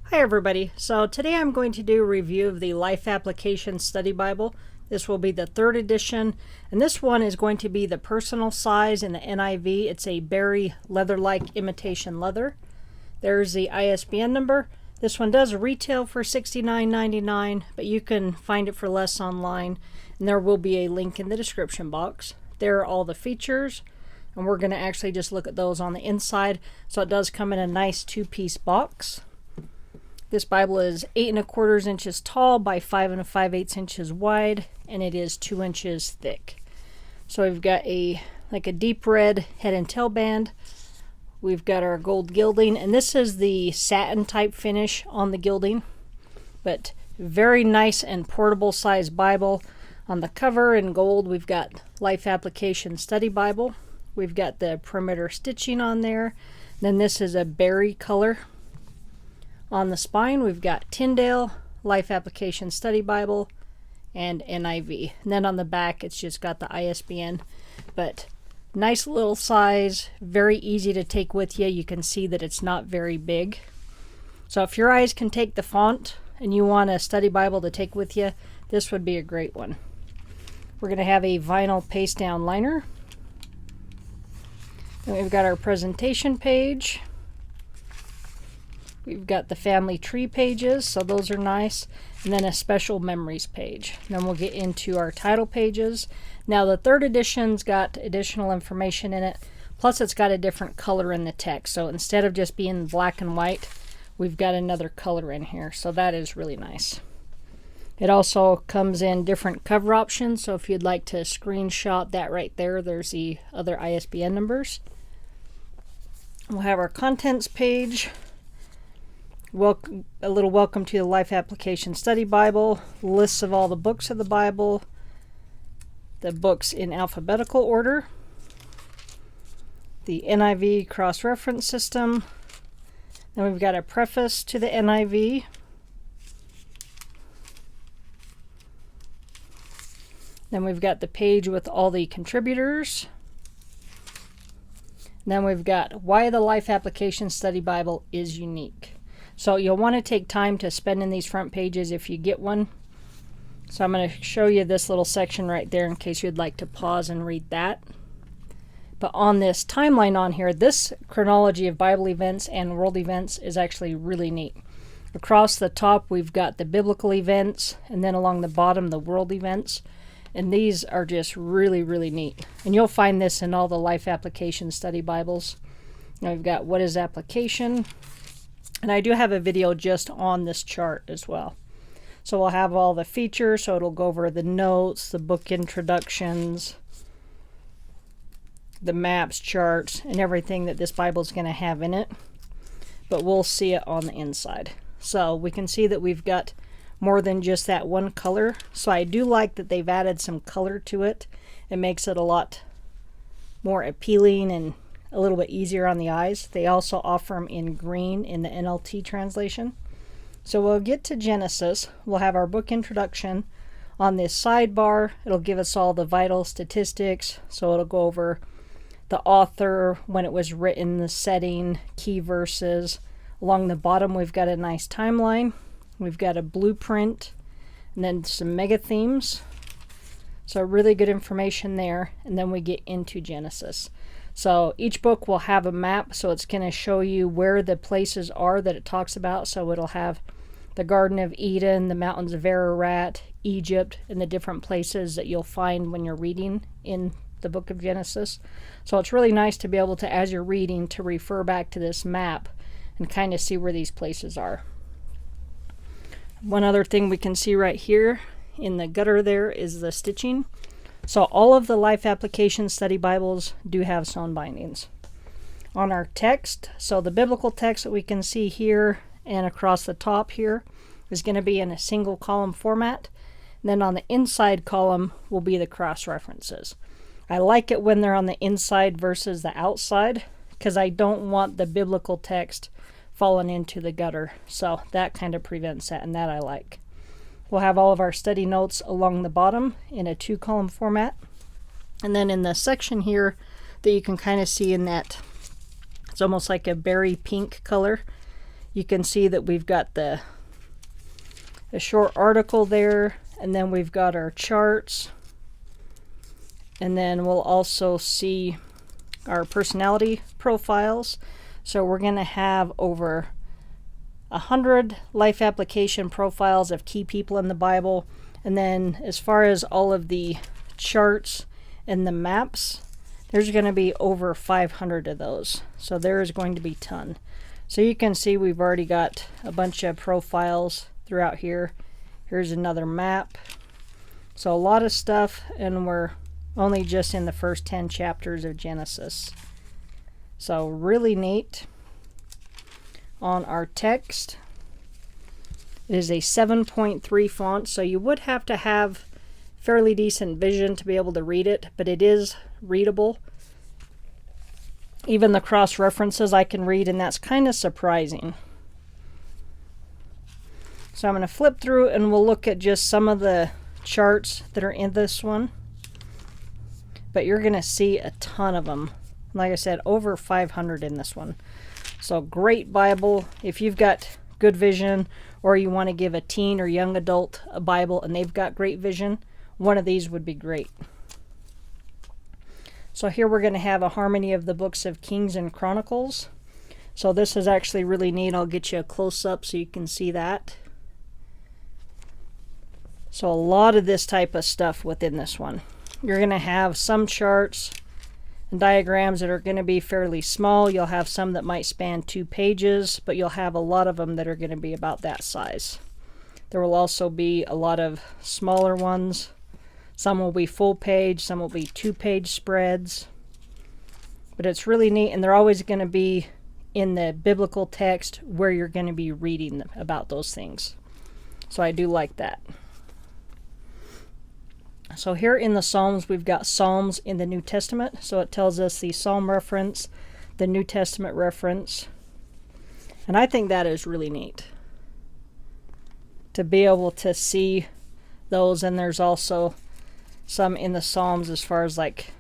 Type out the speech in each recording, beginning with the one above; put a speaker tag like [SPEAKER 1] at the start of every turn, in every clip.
[SPEAKER 1] Hi everybody. So today I'm going to do a review of the Life Application Study Bible. This will be the 3rd edition, and this one is going to be the personal size in the NIV. It's a berry leather-like imitation leather. There's the ISBN number. This one does retail for $69.99, but you can find it for less online, and there will be a link in the description box. There are all the features, and we're going to actually just look at those on the inside. So it does come in a nice 2-piece box. This Bible is 8 1/4 inches tall by 5 5/8 inches wide, and it is 2 inches thick. So we've got a deep red head and tail band. We've got our gold gilding, and this is the satin type finish on the gilding, but very nice and portable size Bible. On the cover in gold, we've got Life Application Study Bible. We've got the perimeter stitching on there. Then this is a berry color. On the spine, we've got Tyndale, Life Application Study Bible, and NIV. And then on the back, it's just got the ISBN. But nice little size, very easy to take with you. You can see that it's not very big. So if your eyes can take the font and you want a study Bible to take with you, this would be a great one. We're going to have a vinyl paste down liner. And we've got our presentation page. We've got the family tree pages, so those are nice, and then a special memories page. Then we'll get into our title pages. Now the 3rd edition's got additional information in it, plus it's got a different color in the text. So instead of just being black and white, we've got another color in here, so that is really nice. It also comes in different cover options, so if you'd like to screenshot that right there, there's the other ISBN numbers. We'll have our contents page. A little welcome to the Life Application Study Bible, lists of all the books of the Bible, the books in alphabetical order, the NIV cross-reference system. Then we've got a preface to the NIV. Then we've got the page with all the contributors. Then we've got why the Life Application Study Bible is unique. So you'll want to take time to spend in these front pages if you get one. So I'm going to show you this little section right there in case you'd like to pause and read that. But on this timeline on here, this chronology of Bible events and world events is actually really neat. Across the top, we've got the biblical events, and then along the bottom, the world events. And these are just really, really neat. And you'll find this in all the Life Application Study Bibles. Now we've got what is application. And I do have a video just on this chart as well. So we'll have all the features, so it'll go over the notes, the book introductions, the maps, charts, and everything that this Bible is going to have in it. But we'll see it on the inside. So we can see that we've got more than just that one color. So I do like that they've added some color to it. It makes it a lot more appealing and a little bit easier on the eyes. They also offer them in green in the NLT translation. So we'll get to Genesis. We'll have our book introduction. On this sidebar, it'll give us all the vital statistics. So it'll go over the author, when it was written, the setting, key verses. Along the bottom, we've got a nice timeline. We've got a blueprint, and then some mega themes. So really good information there. And then we get into Genesis. So each book will have a map, so it's going to show you where the places are that it talks about. So it'll have the Garden of Eden, the mountains of Ararat, Egypt, and the different places that you'll find when you're reading in the book of Genesis. So it's really nice to be able to, as you're reading, to refer back to this map and kind of see where these places are. One other thing we can see right here in the gutter there is the stitching. So all of the Life Application Study Bibles do have sewn bindings. On our text, so the biblical text that we can see here and across the top here is going to be in a single column format. And then on the inside column will be the cross references. I like it when they're on the inside versus the outside because I don't want the biblical text falling into the gutter. So that kind of prevents that, and that I like. We'll have all of our study notes along the bottom in a 2-column format. And then in the section here that you can kind of see in that, it's almost like a berry pink color. you can see that we've got a short article there, and then we've got our charts, and then we'll also see our personality profiles. So we're going to have over 100 life application profiles of key people in the Bible. And then as far as all of the charts and the maps, there's going to be over 500 of those. So there is going to be a ton. So you can see we've already got a bunch of profiles throughout here. Here's another map. So a lot of stuff, and we're only just in the first 10 chapters of Genesis. So really neat. On our text, it is a 7.3 font, so you would have to have fairly decent vision to be able to read it, but it is readable. Even the cross references I can read, and that's kind of surprising. So I'm going to flip through and we'll look at just some of the charts that are in this one. But you're going to see a ton of them. Like I said, over 500 in this one. So great Bible. If you've got good vision, or you want to give a teen or young adult a Bible and they've got great vision, one of these would be great. So here we're going to have a harmony of the books of Kings and Chronicles. So this is actually really neat. I'll get you a close-up so you can see that. So a lot of this type of stuff within this one. You're going to have some charts and diagrams that are going to be fairly small. You'll have some that might span 2 pages, but you'll have a lot of them that are going to be about that size. There will also be a lot of smaller ones. Some will be full page, some will be 2-page spreads. But it's really neat, and they're always going to be in the biblical text where you're going to be reading about those things. So I do like that. So here in the Psalms, we've got Psalms in the New Testament. So it tells us the Psalm reference, the New Testament reference. And I think that is really neat to be able to see those. And there's also some in the Psalms as far as like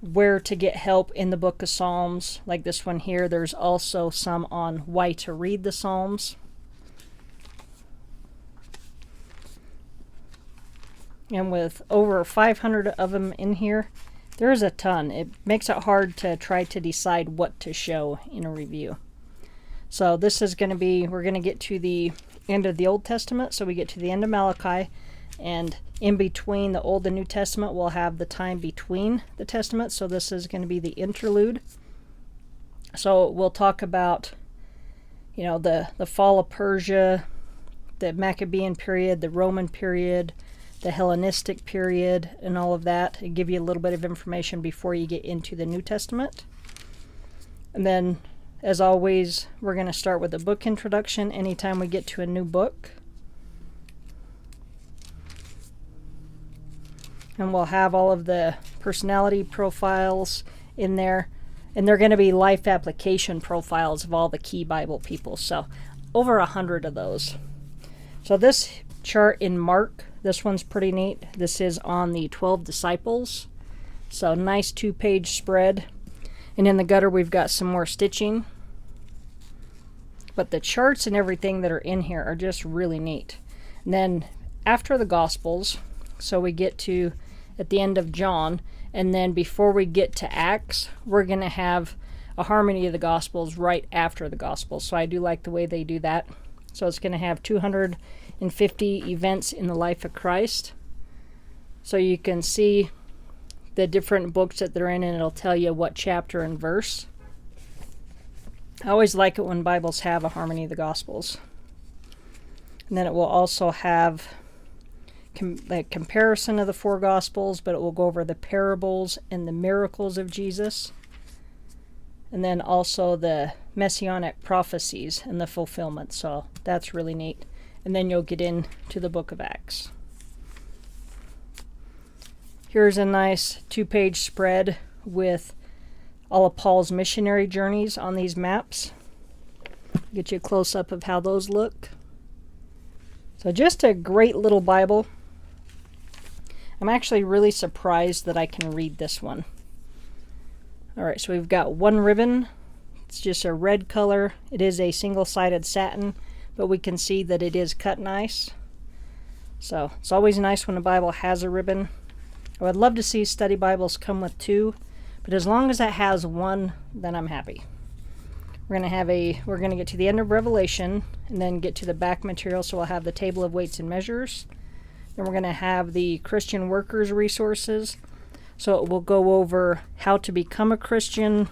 [SPEAKER 1] where to get help in the book of Psalms. Like this one here, there's also some on why to read the Psalms. And with over 500 of them in here, there's a ton. It makes it hard to try to decide what to show in a review. So this is going to be, we're going to get to the end of the Old Testament. So we get to the end of Malachi, and in between the Old and New Testament, we'll have the time between the Testaments. So this is going to be the Interlude. So we'll talk about, you know, the fall of Persia, the Maccabean period, the Roman period, the Hellenistic period, and all of that, and give you a little bit of information before you get into the New Testament. And then, as always, we're going to start with a book introduction anytime we get to a new book. And we'll have all of the personality profiles in there, and they're going to be life application profiles of all the key Bible people. So over 100 of those. So this chart in Mark, this one's pretty neat. This is on the 12 disciples. So nice 2-page spread. And in the gutter we've got some more stitching. But the charts and everything that are in here are just really neat. And then after the Gospels, so we get to at the end of John, and then before we get to Acts, we're going to have a harmony of the Gospels right after the Gospels. So I do like the way they do that. So it's going to have 250 events in the life of Christ. So you can see the different books that they're in, and it'll tell you what chapter and verse. I always like it when Bibles have a harmony of the Gospels. And then it will also have a comparison of the 4 Gospels, but it will go over the parables and the miracles of Jesus. And then also the messianic prophecies and the fulfillment. So that's really neat. And then you'll get into the book of Acts. Here's a nice 2-page spread with all of Paul's missionary journeys on these maps. Get you a close-up of how those look. So just a great little Bible. I'm actually really surprised that I can read this one. Alright, so we've got one ribbon. It's just a red color. It is a single-sided satin, but we can see that it is cut nice. So it's always nice when a Bible has a ribbon. I would love to see study Bibles come with 2, but as long as it has 1, then I'm happy. We're going to get to the end of Revelation and then get to the back material, so we'll have the table of weights and measures. Then we're going to have the Christian workers resources. So it will go over how to become a Christian.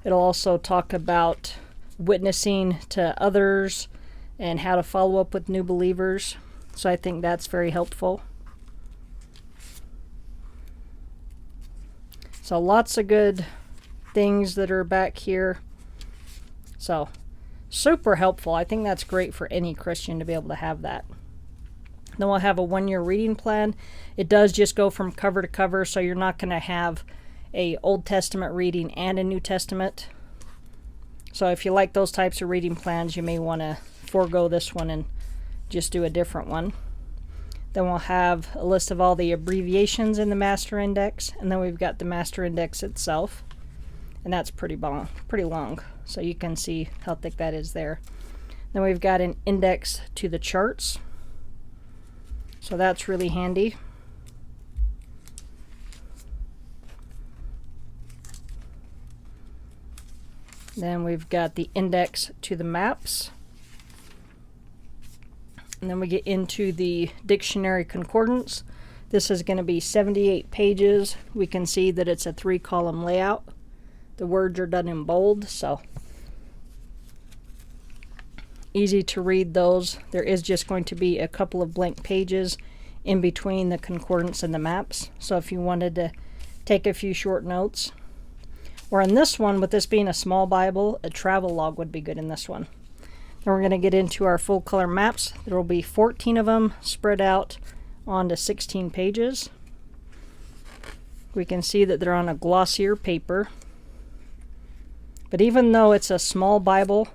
[SPEAKER 1] It'll also talk about witnessing to others and how to follow up with new believers. So I think that's very helpful. So lots of good things that are back here. So super helpful. I think that's great for any Christian to be able to have that. Then we'll have a 1-year reading plan. It does just go from cover to cover, so you're not going to have a Old Testament reading and a New Testament. So if you like those types of reading plans, you may want to forego this one and just do a different one. Then we'll have a list of all the abbreviations in the Master Index, and then we've got the Master Index itself, and that's pretty long, so you can see how thick that is there. Then we've got an index to the charts. So that's really handy. Then we've got the index to the maps. And then we get into the dictionary concordance. This is going to be 78 pages. We can see that it's a 3-column layout. The words are done in bold, so easy to read those. There is just going to be a couple of blank pages in between the concordance and the maps. So if you wanted to take a few short notes. Or in this one, with this being a small Bible, a travel log would be good in this one. Then we're going to get into our full color maps. There will be 14 of them spread out onto 16 pages. We can see that they're on a glossier paper. But even though it's a small Bible,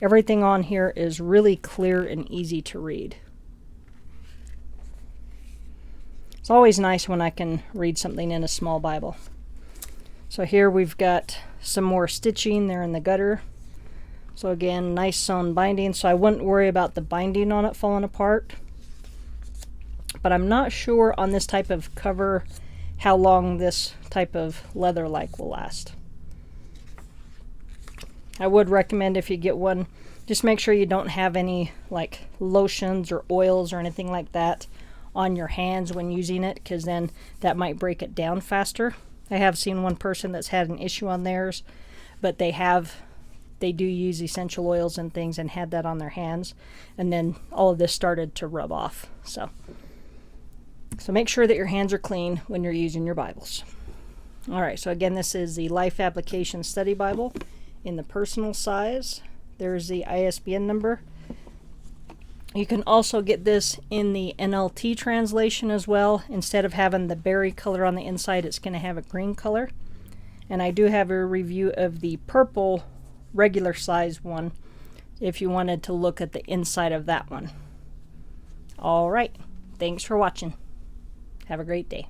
[SPEAKER 1] everything on here is really clear and easy to read. It's always nice when I can read something in a small Bible. So here we've got some more stitching there in the gutter. So again, nice sewn binding, so I wouldn't worry about the binding on it falling apart. But I'm not sure on this type of cover how long this type of LeatherLike will last. I would recommend if you get one, just make sure you don't have any like lotions or oils or anything like that on your hands when using it, because then that might break it down faster. I have seen one person that's had an issue on theirs, but they do use essential oils and things and had that on their hands, and then all of this started to rub off. So make sure that your hands are clean when you're using your Bibles. All right, so again, this is the Life Application Study Bible in the personal size. There's the ISBN number. You can also get this in the NLT translation as well. Instead of having the berry color on the inside, it's going to have a green color. And I do have a review of the purple regular size one if you wanted to look at the inside of that one. All right, thanks for watching. Have a great day.